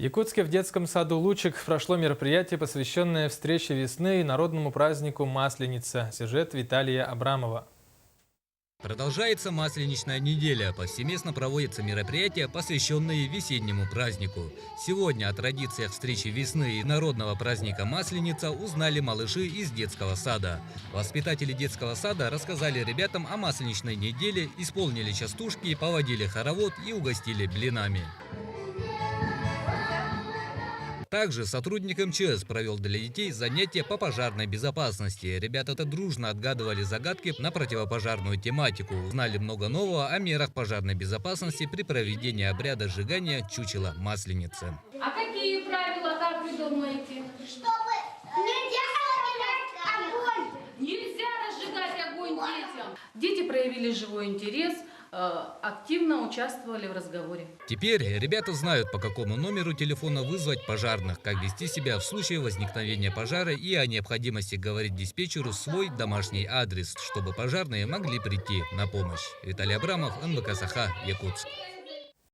Якутске в детском саду «Лучик» прошло мероприятие, посвященное встрече весны и народному празднику Масленица. Сюжет Виталия Абрамова. Продолжается Масленичная неделя. Повсеместно проводятся мероприятия, посвященные весеннему празднику. Сегодня о традициях встречи весны и народного праздника Масленица узнали малыши из детского сада. Воспитатели детского сада рассказали ребятам о Масленичной неделе, исполнили частушки, поводили хоровод и угостили блинами. Также сотрудник МЧС провел для детей занятия по пожарной безопасности. Ребята-то дружно отгадывали загадки на противопожарную тематику. Узнали много нового о мерах пожарной безопасности при проведении обряда сжигания чучела Масленицы. А какие правила, как вы думаете? Чтобы нельзя разжигать огонь. Нельзя разжигать огонь детям. Дети проявили живой интерес, активно участвовали в разговоре. Теперь ребята знают, по какому номеру телефона вызвать пожарных, как вести себя в случае возникновения пожара и о необходимости говорить диспетчеру свой домашний адрес, чтобы пожарные могли прийти на помощь. Виталий Абрамов, НВК Саха, Якутск.